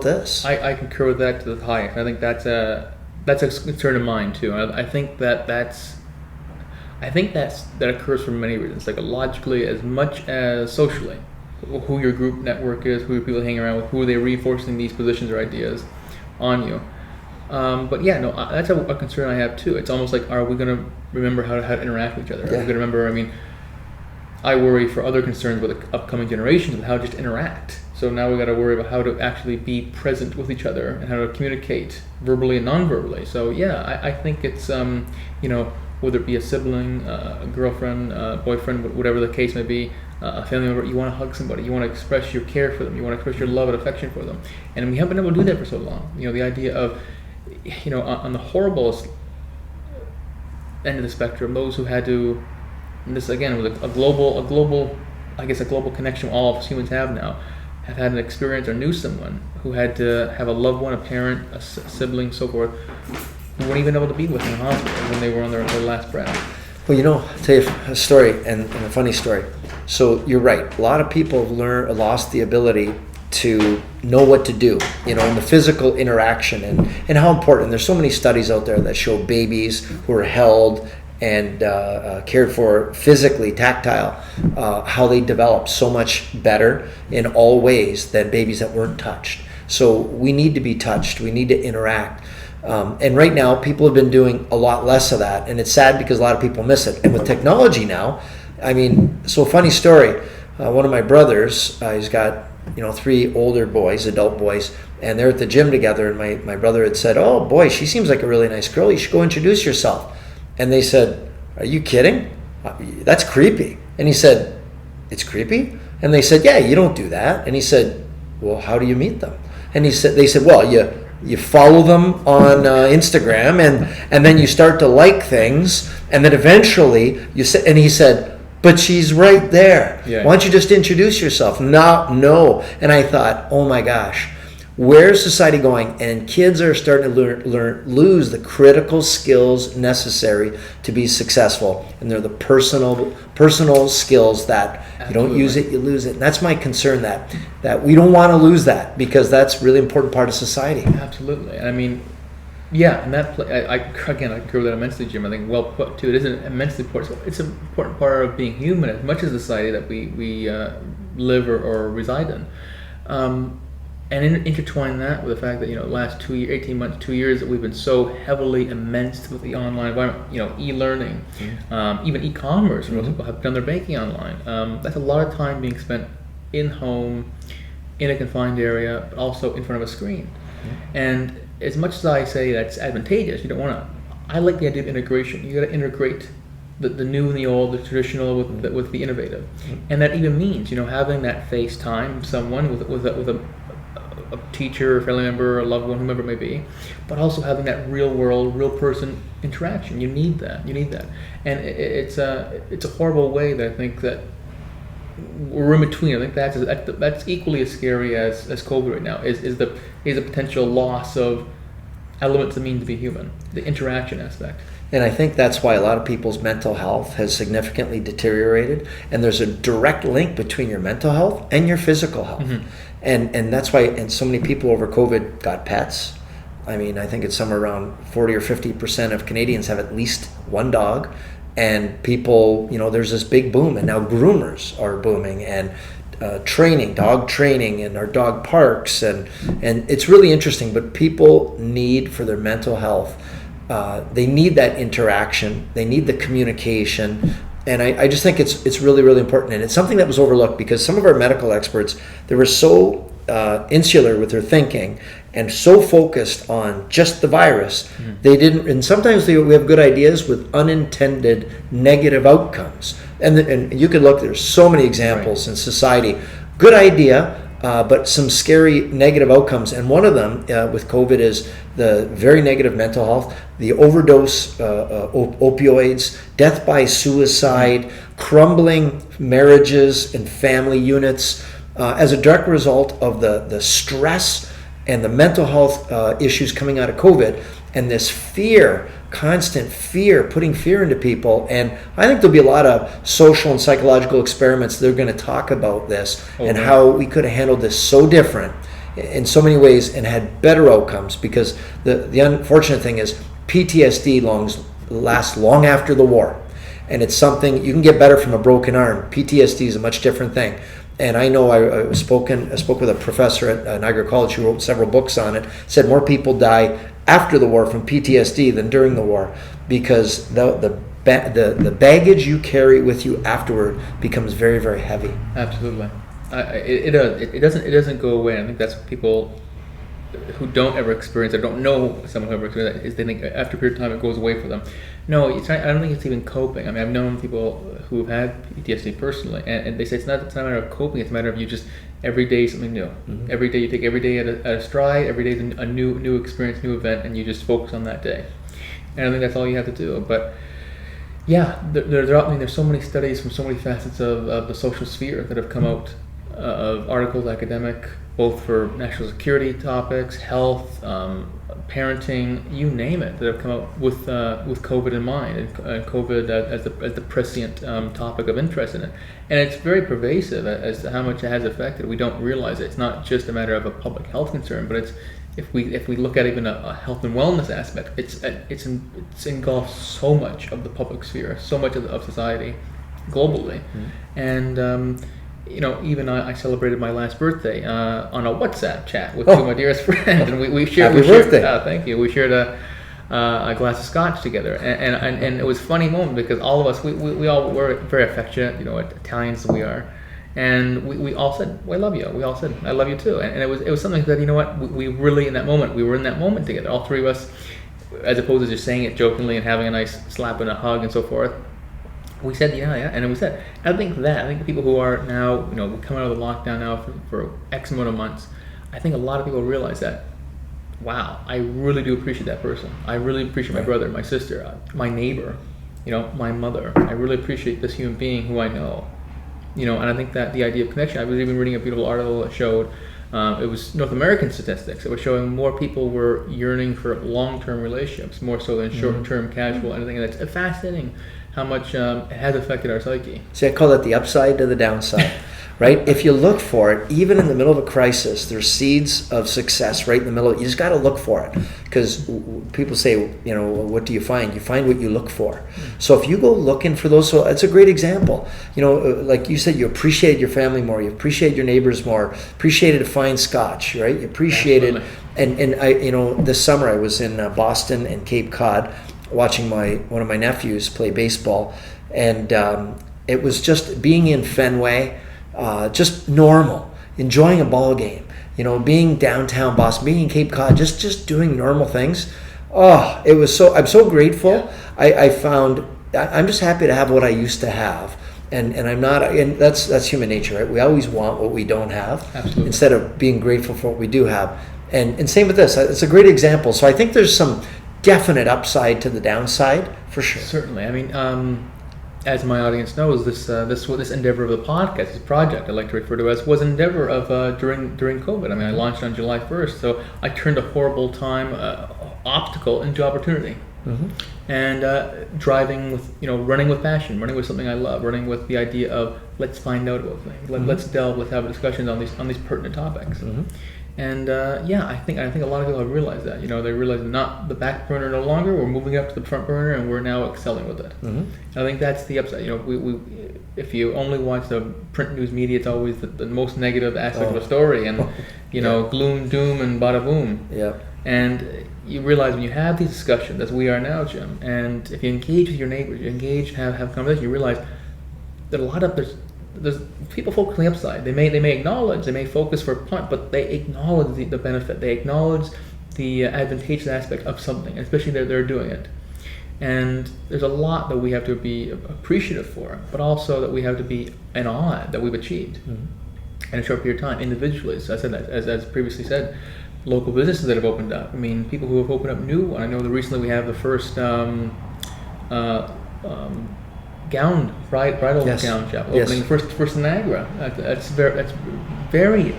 this. I concur with that to the highest. I think that's a concern of mine too. I think that occurs for many reasons, psychologically as much as socially. Who your group network is, who your people hang around with, who are they reinforcing these positions or ideas on you. But yeah, no, that's a concern I have too. It's almost like, are we going to remember how to interact with each other? Are we going to remember? I mean, I worry for other concerns with the upcoming generations with how to just interact. So now we got to worry about how to actually be present with each other and how to communicate verbally and non-verbally. So yeah, I think it's whether it be a sibling, a girlfriend, boyfriend, whatever the case may be, a family member, you want to hug somebody, you want to express your care for them, you want to express your love and affection for them, and we haven't been able to do that for so long. The idea of, on the horriblest end of the spectrum, those who had to, and this again was a global connection all of us humans have now, have had an experience or knew someone who had to have a loved one, a parent, a sibling, so forth, who weren't even able to be with in the hospital when they were on their last breath. Well, I'll tell you a story, and a funny story. So you're right. A lot of people have lost the ability to know what to do, in the physical interaction and how important. There's so many studies out there that show babies who are held and cared for physically, tactile, how they develop so much better in all ways than babies that weren't touched. So we need to be touched. We need to interact. And right now, people have been doing a lot less of that, and it's sad because a lot of people miss it. And with technology now, I mean, so funny story. One of my brothers, he's got 3 older boys, adult boys, and they're at the gym together. And my brother had said, "Oh boy, she seems like a really nice girl. You should go introduce yourself." And they said, "Are you kidding? That's creepy." And he said, "It's creepy?" And they said, "Yeah, you don't do that." And he said, "Well, how do you meet them?" And they said, "Well, you follow them on Instagram, and then you start to like things, and then eventually you say, and he said, but she's right there. Yeah. Why don't you just introduce yourself? No. And I thought, oh my gosh, where's society going? And kids are starting to lose the critical skills necessary to be successful. And they're the personal skills that you don't use it, you lose it. And that's my concern, that we don't want to lose that, because that's a really important part of society. Absolutely. I mean, yeah, and that I agree with that immensely, Jim. I think well put too. It is an immensely important. It's an important part of being human as much as the society that we live or reside in. And intertwine that with the fact that, last 18 months, 2 years, that we've been so heavily immersed with the online environment, e-learning, even e-commerce. Most people have done their banking online. That's a lot of time being spent in-home, in a confined area, but also in front of a screen. And as much as I say that's advantageous, you don't want to. I like the idea of integration. You got to integrate the new and the old, the traditional with the innovative, and that even means having that face time with someone with a teacher, a family member, a loved one, whomever it may be, but also having that real world, real person interaction. You need that, and it's a horrible way that I think that we're in between. I think that's equally as scary as COVID right now. Is the potential loss of elements that mean to be human, the interaction aspect. And I think that's why a lot of people's mental health has significantly deteriorated. And there's a direct link between your mental health and your physical health. And that's why, and so many people over COVID got pets. I mean, I think it's somewhere around 40 or 50% of Canadians have at least one dog. And people, there's this big boom, and now groomers are booming, and dog training, and our dog parks, and it's really interesting. But people need, for their mental health, they need that interaction, they need the communication, and I just think it's really, really important. And it's something that was overlooked, because some of our medical experts, they were so insular with their thinking and so focused on just the virus, they didn't. And sometimes we have good ideas with unintended negative outcomes. And you can look. There's so many examples in society. Good idea, but some scary negative outcomes. And one of them with COVID is the very negative mental health, the overdose, opioids, death by suicide, crumbling marriages and family units, as a direct result of the stress and the mental health issues coming out of COVID, and this fear, constant fear, putting fear into people. And I think there'll be a lot of social and psychological experiments that are going to talk about this and how we could have handled this so different in so many ways and had better outcomes, because the unfortunate thing is PTSD lasts long after the war, and it's something you can get better from a broken arm. PTSD is a much different thing. And I know I spoke with a professor at Niagara College who wrote several books on it, said more people die after the war from PTSD than during the war, because the baggage you carry with you afterward becomes very, very heavy. Absolutely. It doesn't go away. I think that's what people who don't ever experience it, don't know someone who ever experienced that, is they think after a period of time it goes away for them. No, it's not, I don't think it's even coping. I mean, I've known people who have had PTSD personally, and they say it's not a matter of coping, it's a matter of you just every day something new. Every day you take every day at a stride, every day is a new experience, new event, and you just focus on that day. And I think that's all you have to do. But yeah, there's so many studies from so many facets of the social sphere that have come out of articles, academic, both for national security topics, health, parenting, you name it, that have come out with COVID in mind, and COVID as the prescient topic of interest in it. And it's very pervasive as to how much it has affected. We don't realize it. It's not just a matter of a public health concern, but it's if we look at even a health and wellness aspect, it's engulfed so much of the public sphere, so much of society globally, and. Even I celebrated my last birthday on a WhatsApp chat with two of my dearest friends, and we shared. Happy birthday! Thank you. We shared a glass of scotch together, and it was a funny moment because all of us we all were very affectionate, Italians we are, and we all said, "I love you." We all said, "I love you too," and it was something that we really in that moment we were in that moment together, all three of us, as opposed to just saying it jokingly and having a nice slap and a hug and so forth. We said, yeah, and we said, I think the people who are now, we come out of the lockdown now for X amount of months, I think a lot of people realize that wow, I really do appreciate that person. I really appreciate my brother, my sister, my neighbor, my mother. I really appreciate this human being who I know. And I think that the idea of connection, I was even reading a beautiful article that showed, it was North American statistics. It was showing more people were yearning for long-term relationships, more so than short-term casual anything. And it's fascinating how much it has affected our psyche. See, I call that the upside to the downside, right? If you look for it, even in the middle of a crisis, there's seeds of success right in the middle. You just got to look for it, because people say, what do you find? You find what you look for. So if you go looking for those, so it's a great example. Like you said, you appreciate your family more, you appreciate your neighbors more, appreciated a fine scotch, right? You appreciated, and I, this summer I was in Boston and Cape Cod, watching one of my nephews play baseball, and it was just being in Fenway, just normal, enjoying a ball game, being downtown Boston, being in Cape Cod, just doing normal things. Oh, it was I'm so grateful. Yeah. I'm just happy to have what I used to have. And I'm not, and that's human nature, right? We always want what we don't have. Absolutely. Instead of being grateful for what we do have. And same with this. It's a great example. So I think there's some definite upside to the downside, for sure. Certainly. I mean, as my audience knows, this endeavor of the podcast, this project I like to refer to as, was an endeavor of during COVID. I mean, I launched on July 1st, so I turned a horrible time obstacle into opportunity. And driving with, running with passion, running with something I love, running with the idea of let's find out about things, let's delve, let's have discussions on these pertinent topics. And I think a lot of people have realized that. They realize not the back burner no longer. We're moving up to the front burner, and we're now excelling with it. And I think that's the upside. We if you only watch the print news media, it's always the most negative aspect of a story, and gloom, doom, and bada boom. Yeah. And you realize when you have these discussions, as we are now, Jim, and if you engage with your neighbors, you engage, have conversation, you realize that a lot of there's people focus on the upside. They may acknowledge, they may focus for a punt, but they acknowledge the benefit. They acknowledge the advantageous aspect of something, especially they're doing it. And there's a lot that we have to be appreciative for, but also that we have to be in awe that we've achieved in a short period of time individually. So I said that, as previously said, local businesses that have opened up. I mean, people who have opened up new. I know that recently we have the first bridal gown shop opening first in Niagara. That's very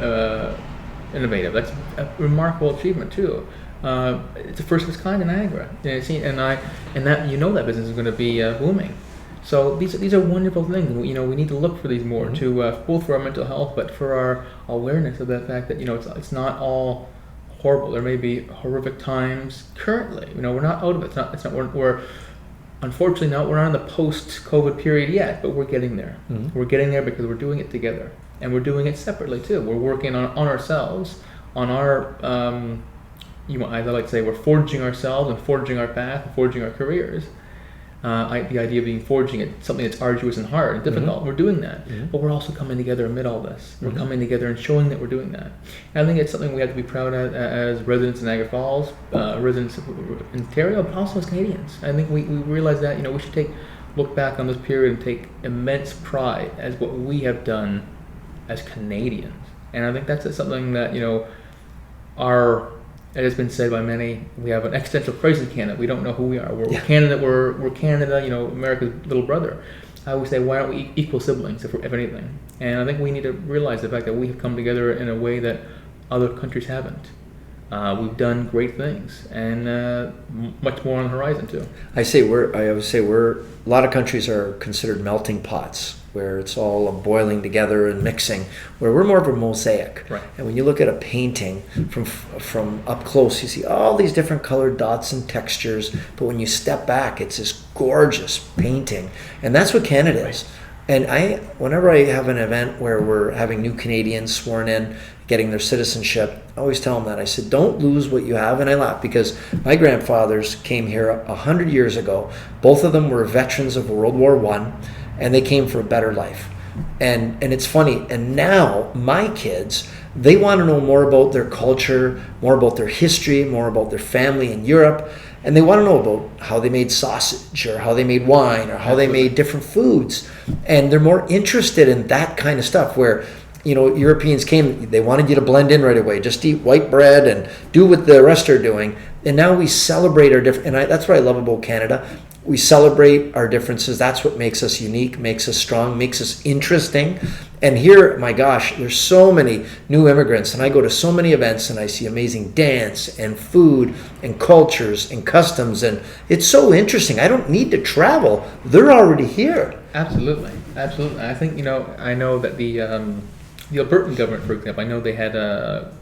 innovative. That's a remarkable achievement too. It's the first of its kind in Niagara, and that business is going to be booming. So these are wonderful things. We need to look for these more to both for our mental health, but for our awareness of the fact that it's not all horrible. There may be horrific times currently. We're not out of it. We're unfortunately we're not in the post-COVID period yet, but we're getting there. We're getting there because we're doing it together, and we're doing it separately too. We're working on ourselves, on our I like to say we're forging ourselves and forging our path, and forging our careers. The idea of being forging it, something that's arduous and hard and difficult, we're doing that. But we're also coming together amid all this. We're coming together and showing that we're doing that. And I think it's something we have to be proud of as residents in Niagara Falls, residents in Ontario, but also as Canadians. I think we realize that we should look back on this period and take immense pride as what we have done as Canadians. And I think that's something that it has been said by many, we have an existential crisis in Canada. We don't know who we are. We're Canada. We're Canada. America's little brother. I always say, why aren't we equal siblings, if anything? And I think we need to realize the fact that we have come together in a way that other countries haven't. We've done great things, and much more on the horizon too. I always say a lot of countries are considered melting pots, where it's all boiling together and mixing, where we're more of a mosaic. Right. And when you look at a painting from up close, you see all these different colored dots and textures, but when you step back, it's this gorgeous painting. And that's what Canada is. And whenever I have an event where we're having new Canadians sworn in, getting their citizenship, I always tell them that. I said, don't lose what you have. And I laugh because my grandfathers came here 100 years ago. Both of them were veterans of World War I, and they came for a better life. And it's funny. And now my kids, they want to know more about their culture, more about their history, more about their family in Europe. And they want to know about how they made sausage or how they made wine or how they made different foods. And they're more interested in that kind of stuff, where Europeans came, they wanted you to blend in right away, just eat white bread and do what the rest are doing. And now we celebrate our different, and that's what I love about Canada. We celebrate our differences. That's what makes us unique, makes us strong, makes us interesting. And here, my gosh, there's so many new immigrants, and I go to so many events and I see amazing dance and food and cultures and customs, and it's so interesting. I don't need to travel. They're already here. Absolutely. I think, I know that the Albertan government, for example, I know they had a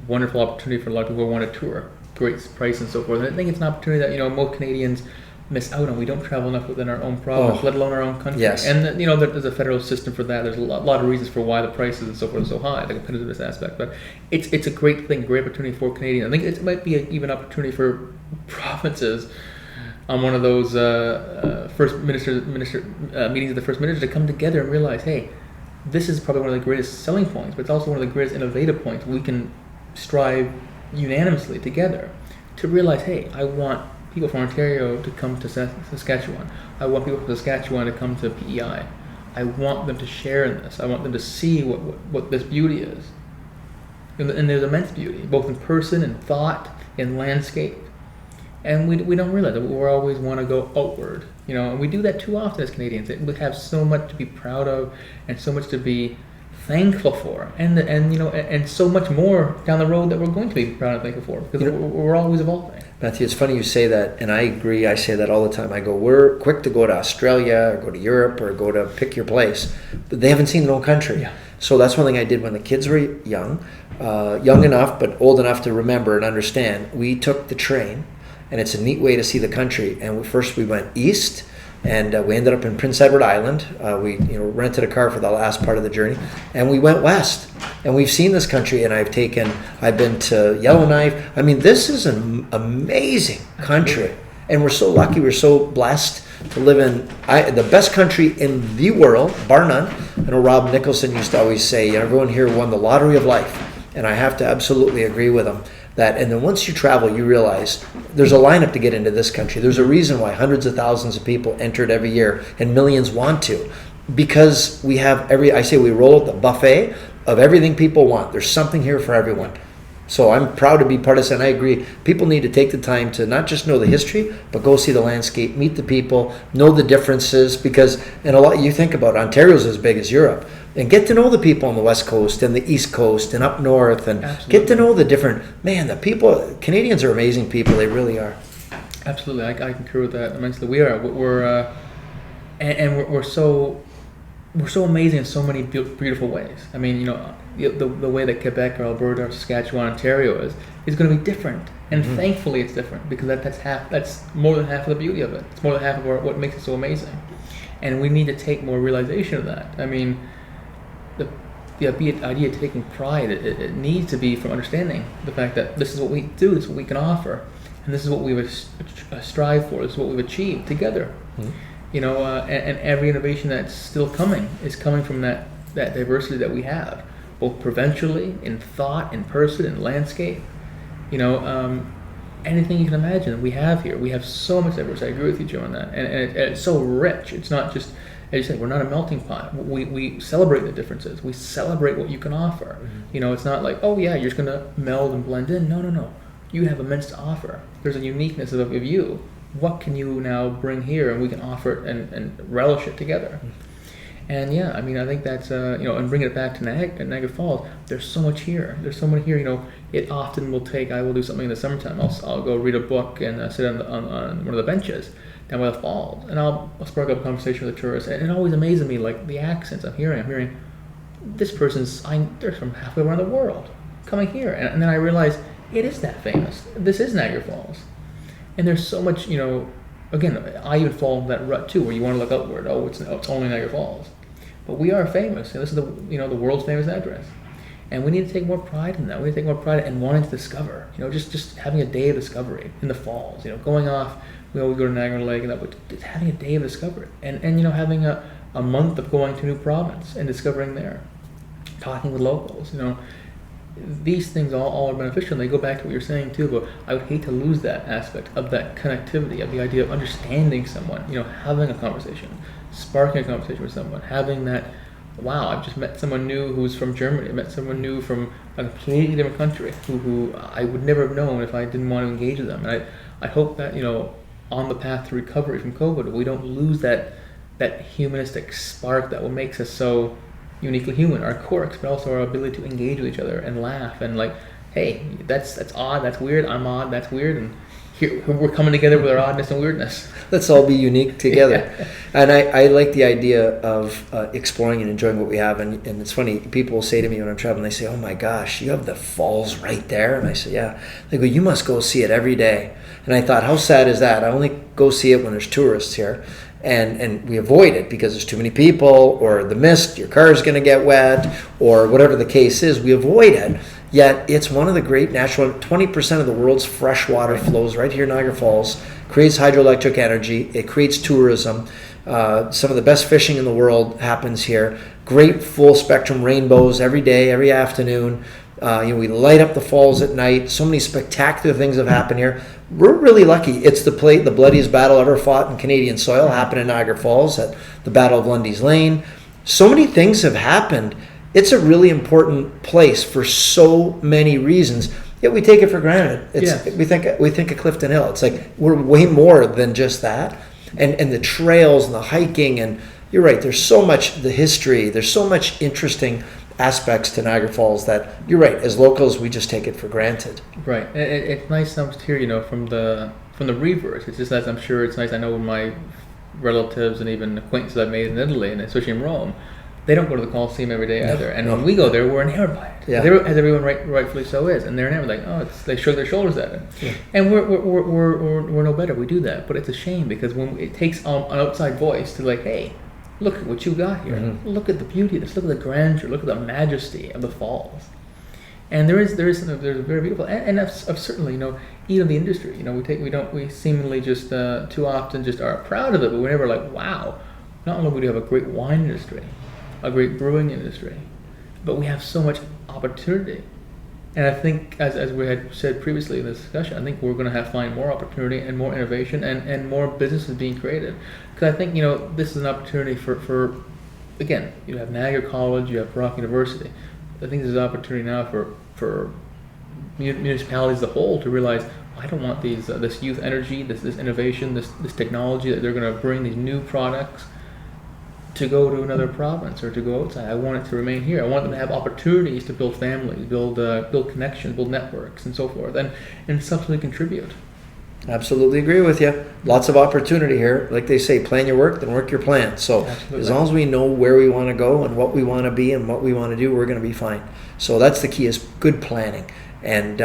wonderful opportunity for a lot of people who want to tour, great price and so forth. And I think it's an opportunity that, most Canadians miss out on. We don't travel enough within our own province, let alone our own country. Yes. And there's a federal system for that. There's a lot of reasons for why the prices and so forth are so high, the competitiveness aspect. But it's a great thing, great opportunity for Canadians. I think it might be even an opportunity for provinces on one of those first minister meetings of the first minister to come together and realize, hey, this is probably one of the greatest selling points, but it's also one of the greatest innovative points. We can strive unanimously together to realize, hey, I want people from Ontario to come to Saskatchewan. I want people from Saskatchewan to come to PEI. I want them to share in this. I want them to see what this beauty is. And there's immense beauty, both in person, in thought, in landscape. And we don't realize that. We always want to go outward, and we do that too often as Canadians. We have so much to be proud of and so much to be thankful for, and so much more down the road that we're going to be proud and thankful for, because we're always evolving. Matthew, it's funny you say that, and I agree. I say that all the time. I go, we're quick to go to Australia, or go to Europe, or go to pick your place, but they haven't seen their own country. Yeah. So that's one thing I did when the kids were young enough, but old enough to remember and understand. We took the train, and it's a neat way to see the country. And first we went east, and we ended up in Prince Edward Island. We rented a car for the last part of the journey, and we went west. And we've seen this country, and I've been to Yellowknife. I mean, this is an amazing country, and we're so lucky. We're so blessed to live in the best country in the world, bar none. I know Rob Nicholson used to always say, everyone here won the lottery of life, and I have to absolutely agree with him. And then once you travel, you realize there's a lineup to get into this country. There's a reason why hundreds of thousands of people enter it every year, and millions want to, because we have we roll out the buffet of everything people want. There's something here for everyone. So I'm proud to be part of this, and I agree. People need to take the time to not just know the history, but go see the landscape, meet the people, know the differences, because you think about it, Ontario's as big as Europe. And get to know the people on the West Coast and the East Coast and up north, and Absolutely. Get to know the different, the people, Canadians are amazing people, they really are. Absolutely, I concur with that immensely. We are, we're so amazing in so many beautiful ways. I mean, the way that Quebec or Alberta or Saskatchewan, Ontario is going to be different, and thankfully it's different, because that's more than half of the beauty of it. It's more than half of what makes it so amazing, and we need to take more realization of that. I mean, the idea of taking pride, it needs to be from understanding the fact that this is what we do, this is what we can offer, and this is what we've strive for, this is what we've achieved together. And every innovation that's still coming is coming from that diversity that we have, both provincially, in thought, in person, in landscape. Anything you can imagine we have here. We have so much diversity. I agree with you, Joe, on that. And it's so rich. It's not just, as you said, we're not a melting pot. We celebrate the differences. We celebrate what you can offer. It's not like, oh yeah, you're just going to meld and blend in. No. You have immense to offer. There's a uniqueness of you. What can you now bring here, and we can offer it and relish it together. And yeah, I mean, I think that's and bringing it back to Niagara Falls. There's so much here. It often will take. I will do something in the summertime. I'll go read a book and sit on one of the benches down by the falls, and I'll spark up a conversation with a tourist. And it always amazes me, like the accents I'm hearing. This they're from halfway around the world coming here, and then I realize it is that famous. This is Niagara Falls, and there's so much. Again, I even fall in that rut too, where you want to look outward. Oh, it's only Niagara Falls. But we are famous, and this is the world's famous address, and we need to take more pride in that. We need to take more pride in wanting to discover. Just having a day of discovery in the falls. Going off. We go to Niagara Lake and that, but just having a day of discovery, and having a month of going to a new province and discovering there, talking with locals. These things all are beneficial, and they go back to what you're saying too. But I would hate to lose that aspect of that connectivity, of the idea of understanding someone. Having a conversation, sparking a conversation with someone, having that wow, I've just met someone new who's from Germany. I met someone new from a completely different country who I would never have known if I didn't want to engage with them. And I hope that, on the path to recovery from COVID, we don't lose that humanistic spark that what makes us so uniquely human, our quirks, but also our ability to engage with each other and laugh and like, hey, that's odd, that's weird, I'm odd, that's weird, and here we're coming together with our oddness and weirdness. Let's all be unique together. Yeah. And I like the idea of exploring and enjoying what we have. And it's funny, people will say to me when I'm traveling, they say, oh my gosh, you have the falls right there. And I say, yeah. They go, you must go see it every day. And I thought, how sad is that? I only go see it when there's tourists here. And we avoid it because there's too many people, or the mist, your car is going to get wet, or whatever the case is. We avoid it. Yet it's one of the great natural, 20% of the world's fresh water flows right here in Niagara Falls, creates hydroelectric energy, it creates tourism. Some of the best fishing in the world happens here. Great full spectrum rainbows every day, every afternoon. We light up the falls at night. So many spectacular things have happened here. We're really lucky. It's the bloodiest battle ever fought in Canadian soil happened in Niagara Falls at the Battle of Lundy's Lane. So many things have happened. It's a really important place for so many reasons. Yet we take it for granted. We think of Clifton Hill. It's like we're way more than just that. And the trails and the hiking, and you're right. There's so much the history. There's so much interesting aspects to Niagara Falls that you're right. As locals, we just take it for granted. Right. It's nice to hear, from the reverse. It's just as I'm sure it's nice. I know my relatives and even acquaintances I've made in Italy, and especially in Rome, they don't go to the Coliseum every day either. And when we go there, we're enamored by it. Yeah. As everyone rightfully so is. And they're enamored, they shrug their shoulders at it. Yeah. And we're no better. We do that. But it's a shame because when it takes an outside voice to hey, look at what you got here. Mm-hmm. Look at the beauty of this. Look at the grandeur. Look at the majesty of the falls. And there's something very beautiful. And of certainly, even the industry. We seemingly just too often just are proud of it, but we're never wow. Not only do we have a great wine industry, a great brewing industry, but we have so much opportunity. And I think, as we had said previously in this discussion, I think we're going to find more opportunity and more innovation and more businesses being created. Because I think, this is an opportunity for again, you have Niagara College, you have Brock University. I think there's an opportunity now for municipalities as a whole to realize, I don't want this youth energy, this innovation, this technology that they're going to bring, these new products, to go to another province or to go outside. I want it to remain here. I want them to have opportunities to build families, build connections, build networks, and so forth, and subsequently contribute. Absolutely agree with you. Lots of opportunity here. Like they say, plan your work, then work your plan. So Absolutely. As long as we know where we want to go and what we want to be and what we want to do, we're going to be fine. So that's the key, is good planning. And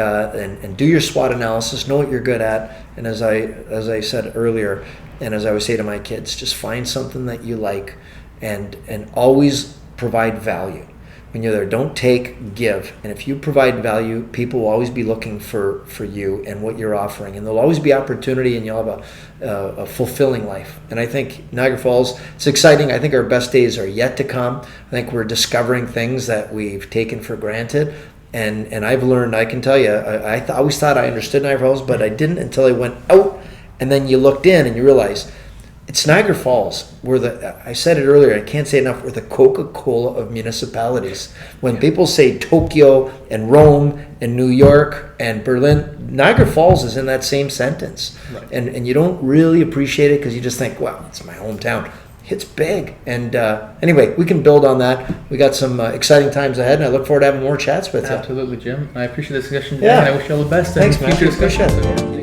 do your SWOT analysis, know what you're good at. And as I said earlier, and as I always say to my kids, just find something that you like and always provide value. When you're there, don't take, give. And if you provide value, people will always be looking for you and what you're offering. And there'll always be opportunity, and you'll have a fulfilling life. And I think Niagara Falls, it's exciting. I think our best days are yet to come. I think we're discovering things that we've taken for granted. And I've learned, I can tell you, I always thought I understood Niagara Falls, but I didn't until I went out. And then you looked in and you realize it's Niagara Falls. I said it earlier, I can't say enough, we're the Coca-Cola of municipalities. When people say Tokyo and Rome and New York and Berlin, Niagara Falls is in that same sentence. Right. And you don't really appreciate it because you just think, well, it's my hometown. It's big. And anyway, we can build on that. We got some exciting times ahead, and I look forward to having more chats with you. Absolutely, Jim. I appreciate the discussion today, and I wish you all the best. Thanks, man. Future discussions.